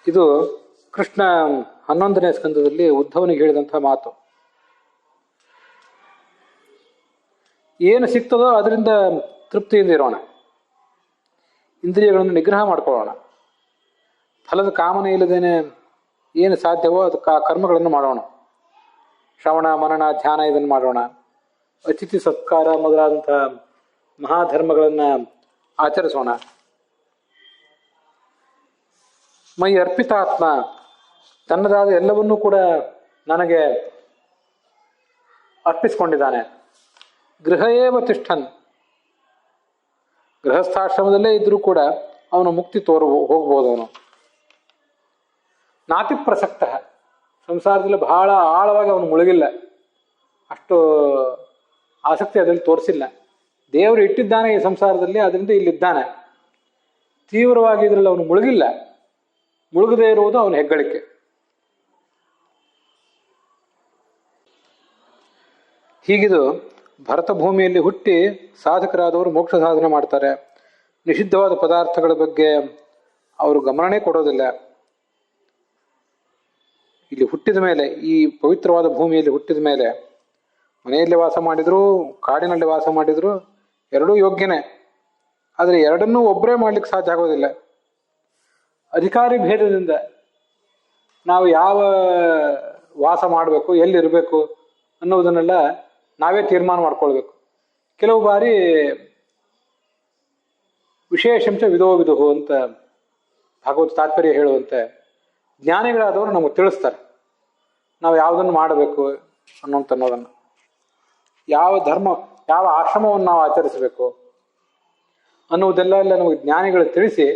ಇದು ಕೃಷ್ಣ 11ನೇ ಸ್ಕಂದದಲ್ಲಿ ಉದ್ಧವನಿಗೆ ಹೇಳಿದಂಥ ಮಾತು. ಏನು ಸಿಗ್ತದೋ ಅದರಿಂದ ತೃಪ್ತಿಯಿಂದ ಇರೋಣ, ಇಂದ್ರಿಯಗಳನ್ನು ನಿಗ್ರಹ ಮಾಡ್ಕೊಳ್ಳೋಣ, ಫಲದ ಕಾಮನೆ ಇಲ್ಲದೇನೆ ಏನು ಸಾಧ್ಯವೋ ಅದು ಕರ್ಮಗಳನ್ನು ಮಾಡೋಣ. ಶ್ರವಣ, ಮನನ, ಧ್ಯಾನ ಇದನ್ನು ಮಾಡೋಣ. ಅತಿಥಿ ಸತ್ಕಾರ ಮೊದಲಾದಂಥ ಮಹಾಧರ್ಮಗಳನ್ನು ಆಚರಿಸೋಣ. ಮೈ ಅರ್ಪಿತಾತ್ಮ, ತನ್ನದಾದ ಎಲ್ಲವನ್ನೂ ಕೂಡ ನನಗೆ ಅರ್ಪಿಸಿಕೊಂಡಿದ್ದಾನೆ. ಗೃಹೇವ ತಿಷ್ಠನ್, ಗೃಹಸ್ಥಾಶ್ರಮದಲ್ಲೇ ಇದ್ರೂ ಕೂಡ ಅವನು ಮುಕ್ತಿ ಹೋಗ್ಬೋದು. ಅವನು ನಾತಿ ಪ್ರಸಕ್ತ, ಸಂಸಾರದಲ್ಲಿ ಬಹಳ ಆಳವಾಗಿ ಅವನು ಮುಳುಗಿಲ್ಲ, ಅಷ್ಟು ಆಸಕ್ತಿ ಅದರಲ್ಲಿ ತೋರಿಸಿಲ್ಲ. ದೇವರು ಇಟ್ಟಿದ್ದಾನೆ ಈ ಸಂಸಾರದಲ್ಲಿ, ಅದರಿಂದ ಇಲ್ಲಿದ್ದಾನೆ. ತೀವ್ರವಾಗಿ ಇದರಲ್ಲಿ ಅವನು ಮುಳುಗಿಲ್ಲ. ಮುಳುಗದೇ ಇರುವುದು ಅವನ ಹೆಗ್ಗಳಿಕೆ. ಹೀಗಿದು ಭರತ ಭೂಮಿಯಲ್ಲಿ ಹುಟ್ಟಿ ಸಾಧಕರಾದವರು ಮೋಕ್ಷ ಸಾಧನೆ ಮಾಡ್ತಾರೆ. ನಿಷಿದ್ಧವಾದ ಪದಾರ್ಥಗಳ ಬಗ್ಗೆ ಅವರು ಗಮನನೇ ಕೊಡೋದಿಲ್ಲ. ಇಲ್ಲಿ ಹುಟ್ಟಿದ ಮೇಲೆ, ಈ ಪವಿತ್ರವಾದ ಭೂಮಿಯಲ್ಲಿ ಹುಟ್ಟಿದ ಮೇಲೆ, ಮನೆಯಲ್ಲಿ ವಾಸ ಮಾಡಿದ್ರು, ಕಾಡಿನಲ್ಲಿ ವಾಸ ಮಾಡಿದ್ರು, ಎರಡೂ ಯೋಗ್ಯನೇ. ಆದರೆ ಎರಡನ್ನೂ ಒಬ್ಬರೇ ಮಾಡ್ಲಿಕ್ಕೆ ಸಾಧ್ಯ ಆಗೋದಿಲ್ಲ. ಅಧಿಕಾರಿ ಭೇದದಿಂದ ನಾವು ಯಾವ ವಾಸ ಮಾಡಬೇಕು, ಎಲ್ಲಿರಬೇಕು ಅನ್ನೋದನ್ನೆಲ್ಲ ನಾವೇ ತೀರ್ಮಾನ ಮಾಡ್ಕೊಳ್ಬೇಕು. ಕೆಲವು ಬಾರಿ ವಿಶೇಷಂಶ ವಿಧೋ ವಿದುಹು ಅಂತ ಭಾಗವತ ತಾತ್ಪರ್ಯ ಹೇಳುವಂತೆ ಜ್ಞಾನಿಗಳಾದವರು ನಮಗೆ ತಿಳಿಸ್ತಾರೆ ನಾವು ಯಾವುದನ್ನು ಮಾಡಬೇಕು ಅನ್ನೋದನ್ನು, ಯಾವ ಧರ್ಮ, ಯಾವ ಆಶ್ರಮವನ್ನು ನಾವು ಆಚರಿಸಬೇಕು ಅನ್ನುವುದೆಲ್ಲ ನಮಗೆ ಜ್ಞಾನಿಗಳು ತಿಳಿಸಿ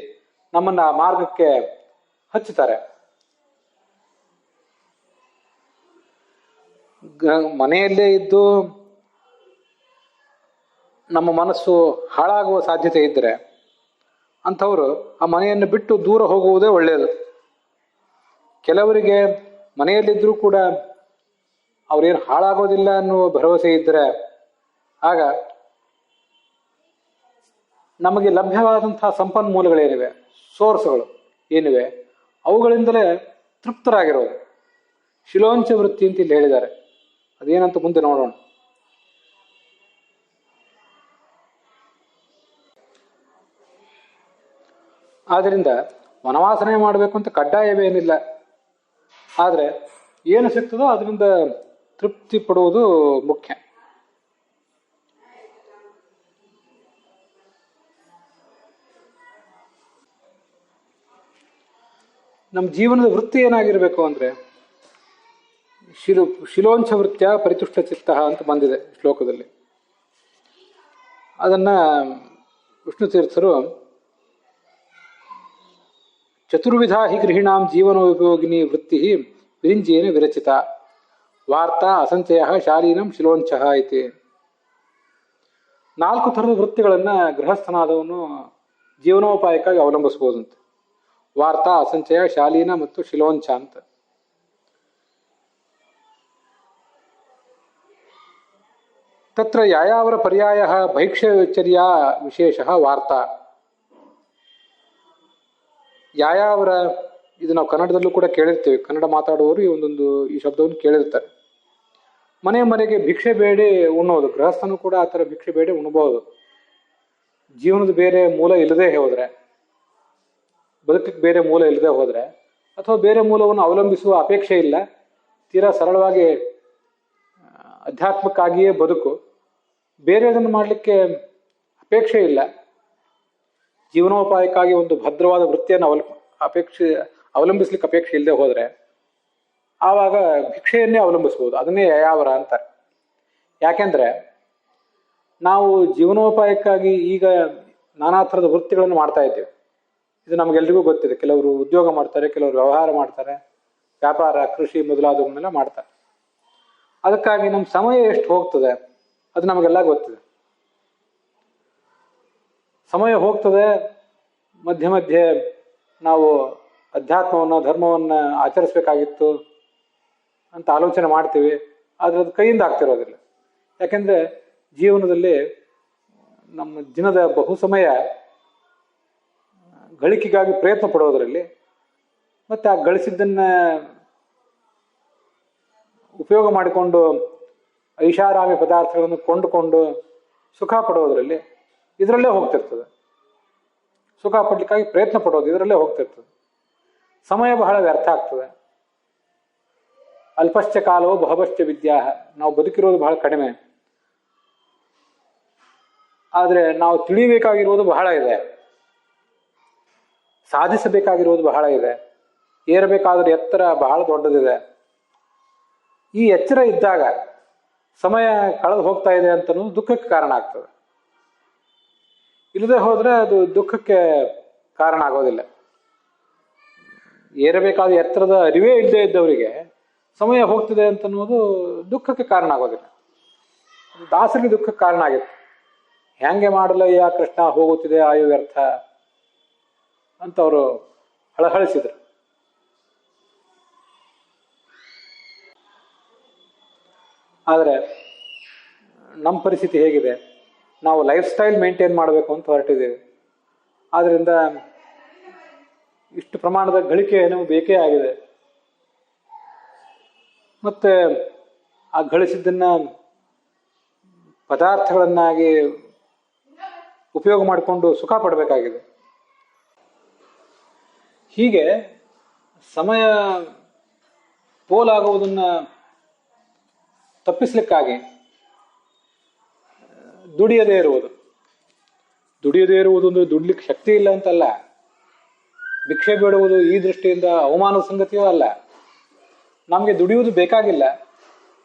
ನಮ್ಮನ್ನು ಆ ಮಾರ್ಗಕ್ಕೆ ಹಚ್ಚುತ್ತಾರೆ. ಮನೆಯಲ್ಲೇ ಇದ್ದು ನಮ್ಮ ಮನಸ್ಸು ಹಾಳಾಗುವ ಸಾಧ್ಯತೆ ಇದ್ದರೆ ಅಂಥವರು ಆ ಮನೆಯನ್ನು ಬಿಟ್ಟು ದೂರ ಹೋಗುವುದೇ ಒಳ್ಳೆಯದು. ಕೆಲವರಿಗೆ ಮನೆಯಲ್ಲಿದ್ದರೂ ಕೂಡ ಅವ್ರೇನು ಹಾಳಾಗೋದಿಲ್ಲ ಅನ್ನುವ ಭರವಸೆ ಇದ್ದರೆ ಆಗ ನಮಗೆ ಲಭ್ಯವಾದಂತಹ ಸಂಪನ್ಮೂಲಗಳೇನಿವೆ, ಸೋರ್ಸ್ಗಳು ಏನಿವೆ, ಅವುಗಳಿಂದಲೇ ತೃಪ್ತರಾಗಿರೋದು. ಶಿಲೋಂಚ ವೃತ್ತಿ ಅಂತ ಇಲ್ಲಿ ಹೇಳಿದ್ದಾರೆ. ಅದೇನಂತ ಮುಂದೆ ನೋಡೋಣ. ಆದ್ದರಿಂದ ವನವಾಸನೆ ಮಾಡಬೇಕು ಅಂತ ಕಡ್ಡಾಯವೇನಿಲ್ಲ. ಆದರೆ ಏನು ಸಿಗ್ತದೋ ಅದರಿಂದ ತೃಪ್ತಿ ಪಡುವುದು ಮುಖ್ಯ. ನಮ್ಮ ಜೀವನದ ವೃತ್ತಿ ಏನಾಗಿರಬೇಕು ಅಂದರೆ ಶಿಲೋಂಚ ವೃತ್ಯ ಪರಿತುಷ್ಟ ಚಿತ್ತ ಅಂತ ಬಂದಿದೆ ಶ್ಲೋಕದಲ್ಲಿ. ಅದನ್ನು ವಿಷ್ಣು ತೀರ್ಥರು ಚತುರ್ವಿಧಾ ಹಿ ಗೃಹಿಣಾಂ ಜೀವನೋಪಯೋಗಿನಿ ವೃತ್ತಿ ವಿರಿಂಚೇನ ವಿರಚಿತ ವಾರ್ತಾ ಅಸಂಚಯ ಶಾಲೀನಂ ಶಿಲೋಂಚ ಐತಿ. 4 ಥರದ ವೃತ್ತಿಗಳನ್ನು ಗೃಹಸ್ಥನಾದವನು ಜೀವನೋಪಾಯಕ್ಕಾಗಿ ಅವಲಂಬಿಸ್ಬೋದಂತೆ. ವಾರ್ತಾ, ಅಸಂಚಯ, ಶಾಲೀನ ಮತ್ತು ಶಿಲೋಂಚ ಅಂತ. ತತ್ರ ಯಾಯಾವರ ಪರ್ಯಾಯ ಭೈಕ್ಷಚರ್ಯ ವಿಶೇಷ ವಾರ್ತಾ. ಯಾಯಾವರ, ಇದು ನಾವು ಕನ್ನಡದಲ್ಲೂ ಕೂಡ ಕೇಳಿರ್ತೀವಿ. ಕನ್ನಡ ಮಾತಾಡುವವರು ಈ ಶಬ್ದವನ್ನು ಕೇಳಿರ್ತಾರೆ. ಮನೆ ಮನೆಗೆ ಭಿಕ್ಷೆ ಬೇಡಿ ಉಣ್ಣೋದು. ಗೃಹಸ್ಥನು ಕೂಡ ಆ ಥರ ಭಿಕ್ಷೆ ಬೇಡಿ ಉಣ್ಣಬಹುದು. ಜೀವನದ ಬೇರೆ ಮೂಲ ಇಲ್ಲದೆ ಹೋದರೆ, ಬದುಕಕ್ಕೆ ಬೇರೆ ಮೂಲ ಇಲ್ಲದೆ ಹೋದರೆ, ಅಥವಾ ಬೇರೆ ಮೂಲವನ್ನು ಅವಲಂಬಿಸುವ ಅಪೇಕ್ಷೆ ಇಲ್ಲ, ತೀರಾ ಸರಳವಾಗಿ ಅಧ್ಯಾತ್ಮಕ್ಕಾಗಿಯೇ ಬದುಕು, ಬೇರೆದನ್ನು ಮಾಡಲಿಕ್ಕೆ ಅಪೇಕ್ಷೆ ಇಲ್ಲ, ಜೀವನೋಪಾಯಕ್ಕಾಗಿ ಒಂದು ಭದ್ರವಾದ ವೃತ್ತಿಯನ್ನು ಅವಲಂಬಿಸ್ಲಿಕ್ಕೆ ಅಪೇಕ್ಷೆ ಇಲ್ಲದೆ ಹೋದರೆ ಆವಾಗ ಭಿಕ್ಷೆಯನ್ನೇ ಅವಲಂಬಿಸ್ಬೋದು. ಅದನ್ನೇ ಯಾಯಾವರ ಅಂತಾರೆ. ಯಾಕೆಂದರೆ ನಾವು ಜೀವನೋಪಾಯಕ್ಕಾಗಿ ಈಗ ನಾನಾ ಥರದ ವೃತ್ತಿಗಳನ್ನು ಮಾಡ್ತಾ ಇದ್ದೇವೆ. ಇದು ನಮಗೆಲ್ರಿಗೂ ಗೊತ್ತಿದೆ. ಕೆಲವರು ಉದ್ಯೋಗ ಮಾಡ್ತಾರೆ, ಕೆಲವರು ವ್ಯವಹಾರ ಮಾಡ್ತಾರೆ, ವ್ಯಾಪಾರ, ಕೃಷಿ ಮೊದಲಾದವನ್ನೆಲ್ಲ ಮಾಡ್ತಾರೆ. ಅದಕ್ಕಾಗಿ ನಮ್ಮ ಸಮಯ ಎಷ್ಟು ಹೋಗ್ತದೆ ಅದು ನಮಗೆಲ್ಲ ಗೊತ್ತಿದೆ. ಸಮಯ ಹೋಗ್ತದೆ, ಮಧ್ಯೆ ಮಧ್ಯೆ ನಾವು ಅಧ್ಯಾತ್ಮವನ್ನು, ಧರ್ಮವನ್ನು ಆಚರಿಸ್ಬೇಕಾಗಿತ್ತು ಅಂತ ಆಲೋಚನೆ ಮಾಡ್ತೀವಿ. ಆದರೆ ಅದು ಕೈಯಿಂದ ಆಗ್ತಿರೋದಿಲ್ಲ. ಯಾಕೆಂದರೆ ಜೀವನದಲ್ಲಿ ನಮ್ಮ ದಿನದ ಬಹು ಸಮಯ ಗಳಿಕೆಗಾಗಿ ಪ್ರಯತ್ನ ಪಡೋದರಲ್ಲಿ, ಮತ್ತು ಆ ಗಳಿಸಿದ್ದನ್ನು ಉಪಯೋಗ ಮಾಡಿಕೊಂಡು ಐಷಾರಾಮಿ ಪದಾರ್ಥಗಳನ್ನು ಕೊಂಡುಕೊಂಡು ಸುಖ ಪಡೋದರಲ್ಲಿ, ಇದರಲ್ಲೇ ಹೋಗ್ತಿರ್ತದೆ. ಸುಖ ಪಡ್ಲಿಕ್ಕಾಗಿ ಪ್ರಯತ್ನ ಪಡೋದು ಇದರಲ್ಲೇ ಹೋಗ್ತಿರ್ತದೆ. ಸಮಯ ಬಹಳ ವ್ಯರ್ಥ ಆಗ್ತದೆ. ಅಲ್ಪಶ್ಚ ಕಾಲವೋ ಬಹವಶ್ಚ ವಿದ್ಯಾ. ನಾವು ಬದುಕಿರೋದು ಬಹಳ ಕಡಿಮೆ, ಆದರೆ ನಾವು ತಿಳಿಬೇಕಾಗಿರೋದು ಬಹಳ ಇದೆ, ಸಾಧಿಸಬೇಕಾಗಿರೋದು ಬಹಳ ಇದೆ. ಏರಬೇಕಾದ್ರೆ ಎತ್ತರ ಬಹಳ ದೊಡ್ಡದಿದೆ. ಈ ಎಚ್ಚರ ಇದ್ದಾಗ ಸಮಯ ಕಳೆದು ಹೋಗ್ತಾ ಇದೆ ಅಂತ ದುಃಖಕ್ಕೆ ಕಾರಣ ಆಗ್ತದೆ. ಇಲ್ಲದೆ ಹೋದರೆ ಅದು ದುಃಖಕ್ಕೆ ಕಾರಣ ಆಗೋದಿಲ್ಲ. ಏರಬೇಕಾದ ಎತ್ತರದ ಅರಿವೇ ಇಲ್ಲದೆ ಇದ್ದವರಿಗೆ ಸಮಯ ಹೋಗ್ತಿದೆ ಅಂತನ್ನುವುದು ದುಃಖಕ್ಕೆ ಕಾರಣ ಆಗೋದಿಲ್ಲ. ದಾಸರಿಗೆ ದುಃಖಕ್ಕೆ ಕಾರಣ ಆಗಿತ್ತು. ಹ್ಯಾಂಗೆ ಮಾಡಲಯ್ಯ ಕೃಷ್ಣ ಹೋಗುತ್ತಿದೆ ಆಯು ವ್ಯರ್ಥ ಅಂತ ಅವರು ಹಳಹಳಿಸಿದ್ರು. ಆದರೆ ನಮ್ಮ ಪರಿಸ್ಥಿತಿ ಹೇಗಿದೆ, ನಾವು ಲೈಫ್ ಸ್ಟೈಲ್ ಮೇಂಟೈನ್ ಮಾಡಬೇಕು ಅಂತ ಹೊರಟಿದ್ದೀವಿ. ಆದ್ದರಿಂದ ಇಷ್ಟು ಪ್ರಮಾಣದ ಗಳಿಕೆ ನಮಗೆ ಬೇಕೇ ಆಗಿದೆ. ಮತ್ತೆ ಆ ಗಳಿಸಿದ್ದನ್ನು ಪದಾರ್ಥಗಳನ್ನಾಗಿ ಉಪಯೋಗ ಮಾಡಿಕೊಂಡು ಸುಖ ಪಡಬೇಕಾಗಿದೆ. ಹೀಗೆ ಸಮಯ ಪೋಲಾಗುವುದನ್ನು ತಪ್ಪಿಸ್ಲಿಕ್ಕಾಗಿ ದುಡಿಯದೇ ಇರುವುದು ಅಂದರೆ ದುಡ್ಲಿಕ್ಕೆ ಶಕ್ತಿ ಇಲ್ಲ ಅಂತಲ್ಲ, ಭಿಕ್ಷೆ ಬೇಡುವುದು ಈ ದೃಷ್ಟಿಯಿಂದ ಅವಮಾನದ ಸಂಗತಿಯೂ ಅಲ್ಲ. ನಮಗೆ ದುಡಿಯುವುದು ಬೇಕಾಗಿಲ್ಲ.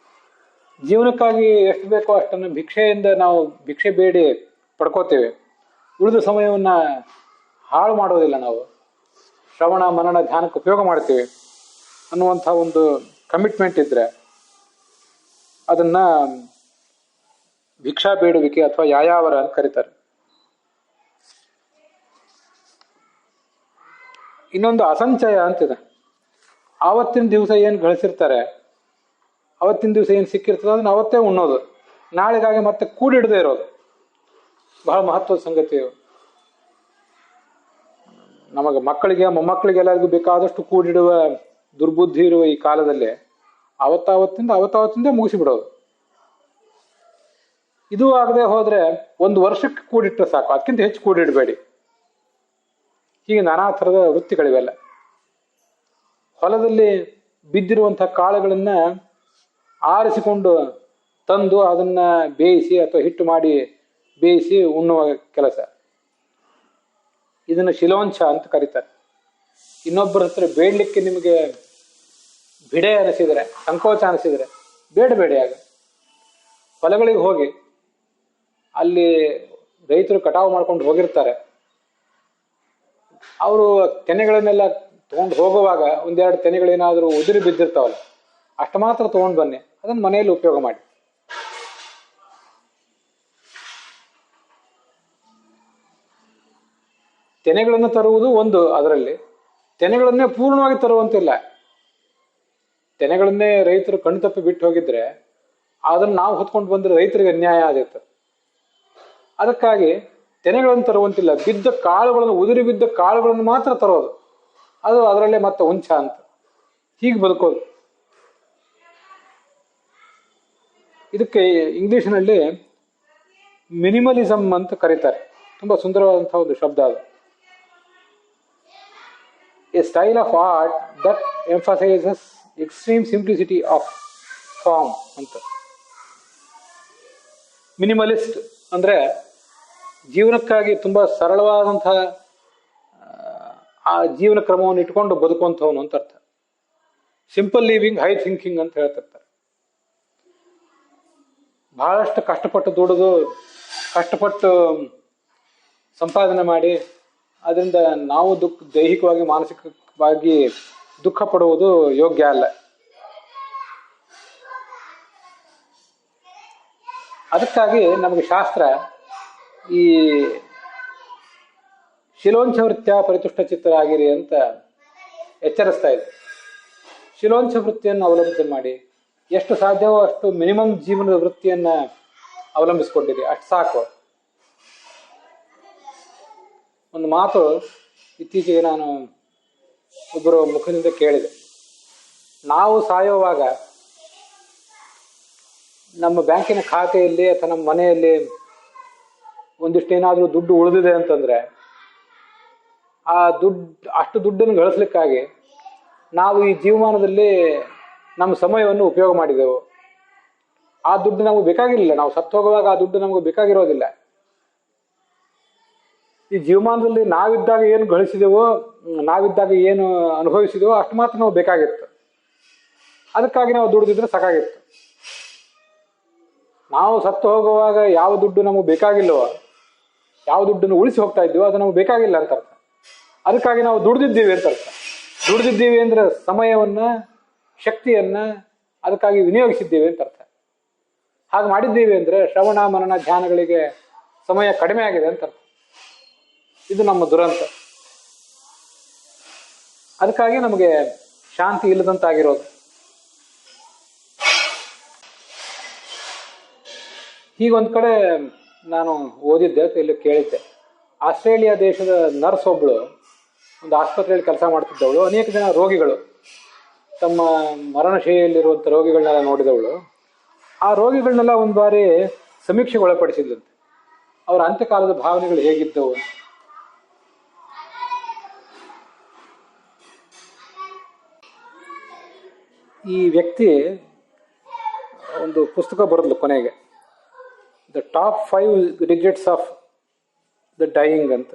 ಜೀವನಕ್ಕಾಗಿ ಎಷ್ಟು ಬೇಕೋ ಅಷ್ಟನ್ನು ಭಿಕ್ಷೆಯಿಂದ ನಾವು ಭಿಕ್ಷೆ ಬೇಡಿ ಪಡ್ಕೋತೇವೆ. ಉಳಿದ ಸಮಯವನ್ನು ಹಾಳು ಮಾಡೋದಿಲ್ಲ. ನಾವು ಶ್ರವಣ ಮನನ ಧ್ಯಾನಕ್ಕೆ ಉಪಯೋಗ ಮಾಡ್ತೀವಿ ಅನ್ನುವಂಥ ಒಂದು ಕಮಿಟ್ಮೆಂಟ್ ಇದ್ದರೆ ಅದನ್ನ ಭಿಕ್ಷಾ ಬೇಡುವಿಕೆ ಅಥವಾ ಯಾಯಾವರ ಅಂತ ಕರೀತಾರೆ. ಇನ್ನೊಂದು ಅಸಂಚಯ ಅಂತಿದೆ. ಆವತ್ತಿನ ದಿವಸ ಏನು ಗಳಿಸಿರ್ತಾರೆ, ಅವತ್ತಿನ ದಿವಸ ಏನು ಸಿಕ್ಕಿರ್ತದೆ ಅದನ್ನ ಅವತ್ತೇ ಉಣ್ಣೋದು, ನಾಳೆಗಾಗಿ ಮತ್ತೆ ಕೂಡಿಡದೆ ಇರೋದು ಬಹಳ ಮಹತ್ವದ ಸಂಗತಿ. ನಮಗೆ ಮಕ್ಕಳಿಗೆ ಮೊಮ್ಮಕ್ಕಳಿಗೆ ಎಲ್ಲರಿಗೂ ಬೇಕಾದಷ್ಟು ಕೂಡಿಡುವ ದುರ್ಬುದ್ಧಿ ಇರುವ ಈ ಕಾಲದಲ್ಲಿ ಅವತ್ತಾವತ್ತಿಂದ ಮುಗಿಸಿಬಿಡೋದು. ಇದು ಆಗದೆ ಹೋದ್ರೆ ಒಂದು ವರ್ಷಕ್ಕೆ ಕೂಡಿಟ್ರೆ ಸಾಕು, ಅದಕ್ಕಿಂತ ಹೆಚ್ಚು ಕೂಡಿಡಬೇಡಿ. ಹೀಗೆ ನಾನಾ ಥರದ ವೃತ್ತಿಗಳಿವೆಲ್ಲ. ಹೊಲದಲ್ಲಿ ಬಿದ್ದಿರುವಂತಹ ಕಾಳುಗಳನ್ನ ಆರಿಸಿಕೊಂಡು ತಂದು ಅದನ್ನ ಬೇಯಿಸಿ ಅಥವಾ ಹಿಟ್ಟು ಮಾಡಿ ಬೇಯಿಸಿ ಉಣ್ಣುವ ಕೆಲಸ, ಇದನ್ನು ಶಿಲೋಂಚ ಅಂತ ಕರೀತಾರೆ. ಇನ್ನೊಬ್ಬರ ಹತ್ರ ಬೇಡಲಿಕ್ಕೆ ನಿಮಗೆ ಬಿಡೆ ಅನಿಸಿದರೆ, ಸಂಕೋಚ ಅನಿಸಿದರೆ ಬೇಡಬೇಡಿ. ಆಗ ಹೊಲಗಳಿಗೆ ಹೋಗಿ ಅಲ್ಲಿ ರೈತರು ಕಟಾವು ಮಾಡ್ಕೊಂಡು ಹೋಗಿರ್ತಾರೆ. ಅವರು ತೆನೆಗಳನ್ನೆಲ್ಲ ತಗೊಂಡು ಹೋಗುವಾಗ ಒಂದೆರಡು ತೆನೆಗಳೇನಾದರೂ ಉದುರಿ ಬಿದ್ದಿರ್ತಾವಲ್ಲ, ಅಷ್ಟು ಮಾತ್ರ ತಗೊಂಡು ಬನ್ನಿ, ಅದನ್ನು ಮನೆಯಲ್ಲಿ ಉಪಯೋಗ ಮಾಡಿ. ತೆನೆಗಳನ್ನು ತರುವುದು ಒಂದು, ಅದರಲ್ಲಿ ತೆನೆಗಳನ್ನೇ ಪೂರ್ಣವಾಗಿ ತರುವಂತಿಲ್ಲ. ತೆನೆಗಳನ್ನೇ ರೈತರು ಕಣ್ತಪ್ಪಿ ಬಿಟ್ಟು ಹೋಗಿದ್ರೆ ಅದನ್ನು ನಾವು ಹೊತ್ಕೊಂಡು ಬಂದ್ರೆ ರೈತರಿಗೆ ಅನ್ಯಾಯ ಆದಿತ್ತು. ಅದಕ್ಕಾಗಿ ತೆನೆಗಳನ್ನು ತರುವಂತಿಲ್ಲ, ಬಿದ್ದ ಕಾಳುಗಳನ್ನು, ಉದುರಿ ಬಿದ್ದ ಕಾಳುಗಳನ್ನು ಮಾತ್ರ ತರೋದು, ಅದು ಅದರಲ್ಲೇ ಮತ್ತೆ ಹುಂಚ ಅಂತ. ಹೀಗೆ ಬದುಕೋದು. ಇದಕ್ಕೆ ಇಂಗ್ಲಿಷ್ನಲ್ಲಿ ಮಿನಿಮಲಿಸಮ್ ಅಂತ ಕರೀತಾರೆ. ತುಂಬಾ ಸುಂದರವಾದಂತಹ ಒಂದು ಶಬ್ದ ಅದು. A style of art that emphasises extreme simplicity of form ಅಂತ. ಮಿನಿಮಲಿಸ್ಟ್ ಅಂದ್ರೆ ಜೀವನಕ್ಕಾಗಿ ತುಂಬಾ ಸರಳವಾದಂತಹ ಆ ಜೀವನ ಕ್ರಮವನ್ನು ಇಟ್ಕೊಂಡು ಬದುಕುವಂಥವನು ಅಂತ ಅರ್ಥ. ಸಿಂಪಲ್ ಲಿವಿಂಗ್, ಹೈ ಥಿಂಕಿಂಗ್ ಅಂತ ಹೇಳ್ತಿರ್ತಾರೆ. ಬಹಳಷ್ಟು ಕಷ್ಟಪಟ್ಟು ದುಡಿದು, ಕಷ್ಟಪಟ್ಟು ಸಂಪಾದನೆ ಮಾಡಿ ಅದರಿಂದ ನಾವು ದೈಹಿಕವಾಗಿ ಮಾನಸಿಕವಾಗಿ ದುಃಖ ಪಡುವುದು ಯೋಗ್ಯ ಅಲ್ಲ. ಅದಕ್ಕಾಗಿ ನಮಗೆ ಶಾಸ್ತ್ರ ಈ ಶಿಲೋಂಚ ವೃತ್ಯ ಪರಿತುಷ್ಟ ಚಿತ್ತರಾಗಿರಿ ಅಂತ ಎಚ್ಚರಿಸ್ತಾ ಇದೆ. ಶಿಲೋಂಚ ವೃತ್ತಿಯನ್ನು ಅವಲಂಬನೆ ಮಾಡಿ, ಎಷ್ಟು ಸಾಧ್ಯವೋ ಅಷ್ಟು ಮಿನಿಮಮ್ ಜೀವನದ ವೃತ್ತಿಯನ್ನ ಅವಲಂಬಿಸಿಕೊಂಡಿರಿ, ಅಷ್ಟು ಸಾಕು. ಒಂದು ಮಾತು ಇತ್ತೀಚೆಗೆ ನಾನು ಒಬ್ಬರು ಮುಖದಿಂದ ಕೇಳಿದೆ. ನಾವು ಸಾಯುವಾಗ ನಮ್ಮ ಬ್ಯಾಂಕಿನ ಖಾತೆಯಲ್ಲಿ ಅಥವಾ ನಮ್ಮ ಮನೆಯಲ್ಲಿ ಒಂದಿಷ್ಟು ಏನಾದರೂ ದುಡ್ಡು ಉಳಿದಿದೆ ಅಂತಂದ್ರೆ ಆ ಅಷ್ಟು ದುಡ್ಡನ್ನು ಗಳಿಸ್ಲಿಕ್ಕಾಗಿ ನಾವು ಈ ಜೀವಮಾನದಲ್ಲಿ ನಮ್ಮ ಸಮಯವನ್ನು ಉಪಯೋಗ ಮಾಡಿದೆವು. ಆ ದುಡ್ಡು ನಮಗೆ ಬೇಕಾಗಿರಲಿಲ್ಲ. ನಾವು ಸತ್ತು ಹೋಗುವಾಗ ಆ ದುಡ್ಡು ನಮಗೆ ಬೇಕಾಗಿರೋದಿಲ್ಲ. ಈ ಜೀವಮಾನದಲ್ಲಿ ನಾವಿದ್ದಾಗ ಏನು ಗಳಿಸಿದೆವೋ, ನಾವಿದ್ದಾಗ ಏನು ಅನುಭವಿಸಿದೆವೋ ಅಷ್ಟು ಮಾತ್ರ ನಾವು ಬೇಕಾಗಿತ್ತು. ಅದಕ್ಕಾಗಿ ನಾವು ದುಡ್ದಿದ್ರೆ ಸಾಕಾಗಿತ್ತು. ನಾವು ಸತ್ತು ಹೋಗುವಾಗ ಯಾವ ದುಡ್ಡು ನಮಗೆ ಬೇಕಾಗಿಲ್ಲವೋ, ಯಾವ ದುಡ್ಡನ್ನು ಉಳಿಸಿ ಹೋಗ್ತಾ ಇದ್ದೀವೋ ಅದು ನಮಗೆ ಬೇಕಾಗಿಲ್ಲ ಅಂತ ಅರ್ಥ. ಅದಕ್ಕಾಗಿ ನಾವು ದುಡ್ದಿದ್ದೀವಿ ಅಂತ ಅರ್ಥ. ದುಡ್ದಿದ್ದೀವಿ ಅಂದ್ರೆ ಸಮಯವನ್ನ, ಶಕ್ತಿಯನ್ನ ಅದಕ್ಕಾಗಿ ವಿನಿಯೋಗಿಸಿದ್ದೀವಿ ಅಂತ ಅರ್ಥ. ಹಾಗೆ ಮಾಡಿದ್ದೀವಿ ಅಂದ್ರೆ ಶ್ರವಣ ಮನನ ಧ್ಯಾನಗಳಿಗೆ ಸಮಯ ಕಡಿಮೆ ಆಗಿದೆ ಅಂತ ಅರ್ಥ. ಇದು ನಮ್ಮ ದುರಂತ. ಅದಕ್ಕಾಗಿ ನಮಗೆ ಶಾಂತಿ ಇಲ್ಲದಂತಾಗಿರೋದು. ಹೀಗೊಂದು ಕಡೆ ನಾನು ಓದಿದ್ದೆ, ಇಲ್ಲಿ ಕೇಳಿದ್ದೆ. ಆಸ್ಟ್ರೇಲಿಯಾ ದೇಶದ ನರ್ಸ್ ಒಬ್ಬಳು ಒಂದು ಆಸ್ಪತ್ರೆಯಲ್ಲಿ ಕೆಲಸ ಮಾಡ್ತಿದ್ದವಳು. ಅನೇಕ ಜನ ರೋಗಿಗಳು, ತಮ್ಮ ಮರಣಶೈಲಿಯಲ್ಲಿರುವಂಥ ರೋಗಿಗಳನ್ನೆಲ್ಲ ನೋಡಿದವಳು. ಆ ರೋಗಿಗಳನ್ನೆಲ್ಲ ಒಂದು ಬಾರಿ ಸಮೀಕ್ಷೆಗೆ ಒಳಪಡಿಸಿದ್ಲಂತೆ. ಅವರ ಅಂತ್ಯಕಾಲದ ಭಾವನೆಗಳು ಹೇಗಿದ್ದವು. ಈ ವ್ಯಕ್ತಿ ಒಂದು ಪುಸ್ತಕ ಬರೆದ್ಲು ಕೊನೆಗೆ, the top 5 regrets of the dying ಅಂತ.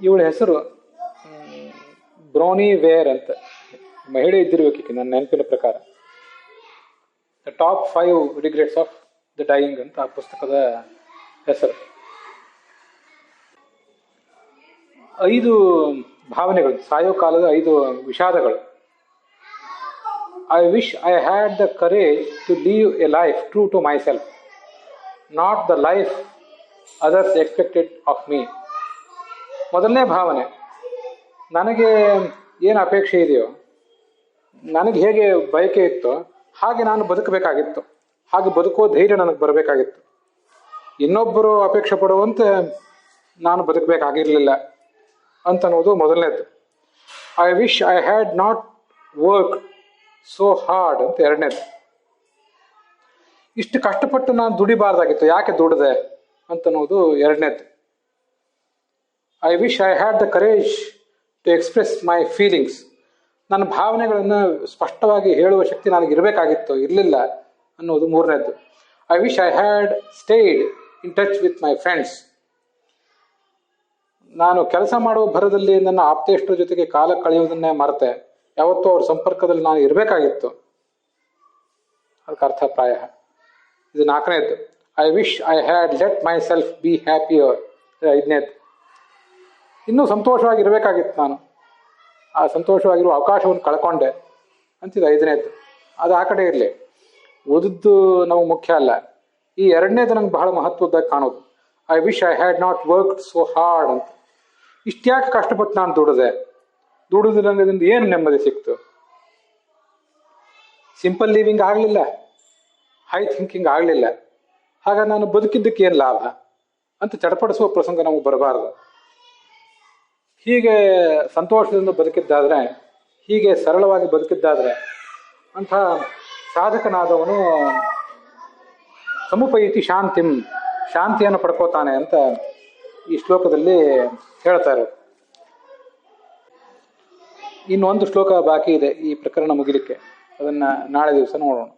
ಇವಳ ಹೆಸರು ಬ್ರೋನಿ ವೇರ್ ಅಂತ, ಮಹಿಳೆ ಇದ್ದಿರ್ಬೇಕೀಗ ನನ್ನ ನೆನಪಿನ ಪ್ರಕಾರ. The top 5 regrets of the dying ಅಂತ ಆ ಪುಸ್ತಕದ ಹೆಸರು. 5 ಭಾವನೆಗಳು, ಸಾಯೋ ಕಾಲದ 5 ವಿಷಾದಗಳು. I wish I had the courage to live a life true to myself, not the life others expected of me. ಮೊದಲನೇ ಭಾವನೆ, ನನಗೆ ಏನು ಅಪೇಕ್ಷೆ ಇದೆಯೋ, ನನಗೆ ಹೇಗೆ ಬಯಕೆ ಇತ್ತೋ ಹಾಗೆ ನಾನು ಬದುಕಬೇಕಾಗಿತ್ತು. ಹಾಗೆ ಬದುಕೋ ಧೈರ್ಯ ನನಗೆ ಬರಬೇಕಾಗಿತ್ತು. ಇನ್ನೊಬ್ಬರು ಅಪೇಕ್ಷೆ ಪಡುವಂತೆ ನಾನು ಬದುಕಬೇಕಾಗಿರಲಿಲ್ಲ ಅಂತನ್ನೋದು ಮೊದಲನೇದು. I wish I had not work so hard ಅಂತ ಎರಡನೇದು. ಇಷ್ಟು ಕಷ್ಟಪಟ್ಟು ನಾನು ದುಡಿಬಾರ್ದಾಗಿತ್ತು, ಯಾಕೆ ದುಡಿದೆ ಅಂತನ್ನೋದು ಎರಡನೇದು. I wish I had the courage to express my feelings. ನನ್ನ ಭಾವನೆಗಳನ್ನು ಸ್ಪಷ್ಟವಾಗಿ ಹೇಳುವ ಶಕ್ತಿ ನನಗೆ ಇರಬೇಕಾಗಿತ್ತು, ಇರಲಿಲ್ಲ ಅನ್ನೋದು ಮೂರನೇದು. I wish I had stayed in touch with my friends. ನಾನು ಕೆಲಸ ಮಾಡುವ ಭರದಲ್ಲಿ ನನ್ನ ಆಪ್ತೇಷ್ಟರ ಜೊತೆಗೆ ಕಾಲ ಕಳೆಯುವುದನ್ನೇ ಮರೆತೆ. ಯಾವತ್ತೂ ಅವ್ರ ಸಂಪರ್ಕದಲ್ಲಿ ನಾನು ಇರಬೇಕಾಗಿತ್ತು. ಅದಕ್ಕೆ ಅರ್ಥ ಪ್ರಾಯ. ಇದು ನಾಲ್ಕನೇದು. I wish I had let my self B happier. ಐದನೇದು. ಇನ್ನೂ ಸಂತೋಷವಾಗಿರಬೇಕಾಗಿತ್ತು ನಾನು, ಆ ಸಂತೋಷವಾಗಿರುವ ಅವಕಾಶವನ್ನು ಕಳ್ಕೊಂಡೆ ಅಂತಿದ್ದು ಐದನೇದು. ಅದು ಆ ಕಡೆ ಇರಲಿ, ಉಳಿದದ್ದು ನಮಗೆ ಮುಖ್ಯ ಅಲ್ಲ. ಈ ಎರಡನೇದು ನಂಗೆ ಬಹಳ ಮಹತ್ವದ್ದಾಗಿ ಕಾಣೋದು. I wish I had not worked so hard ಅಂತ. ಇಷ್ಟ್ಯಾಕೆ ಕಷ್ಟಪಟ್ಟು ನಾನು ದುಡಿದು ನನಗೆ ಏನು ನೆಮ್ಮದಿ ಸಿಕ್ತು? ಸಿಂಪಲ್ ಲಿವಿಂಗ್ ಆಗಲಿಲ್ಲ, ಹೈ ಥಿಂಕಿಂಗ್ ಆಗಲಿಲ್ಲ. ಹಾಗಾಗಿ ನಾನು ಬದುಕಿದ್ದಕ್ಕೆ ಏನು ಲಾಭ ಅಂತ ಚಡಪಡಿಸುವ ಪ್ರಸಂಗ ನಮಗೆ ಬರಬಾರದು. ಹೀಗೆ ಸಂತೋಷದಿಂದ ಬದುಕಿದ್ದಾದರೆ, ಹೀಗೆ ಸರಳವಾಗಿ ಬದುಕಿದ್ದಾದರೆ ಅಂಥ ಸಾಧಕನಾದವನು ಸಮುಪೈತಿ ಶಾಂತಿಂ, ಶಾಂತಿಯನ್ನು ಪಡ್ಕೋತಾನೆ ಅಂತ ಈ ಶ್ಲೋಕದಲ್ಲಿ ಹೇಳ್ತಾ ಇರೋದು. ಇನ್ನೊಂದು ಶ್ಲೋಕ ಬಾಕಿ ಇದೆ ಈ ಪ್ರಕರಣ ಮುಗಿಲಿಕ್ಕೆ, ಅದನ್ನು ನಾಳೆ ದಿವಸ ನೋಡೋಣ.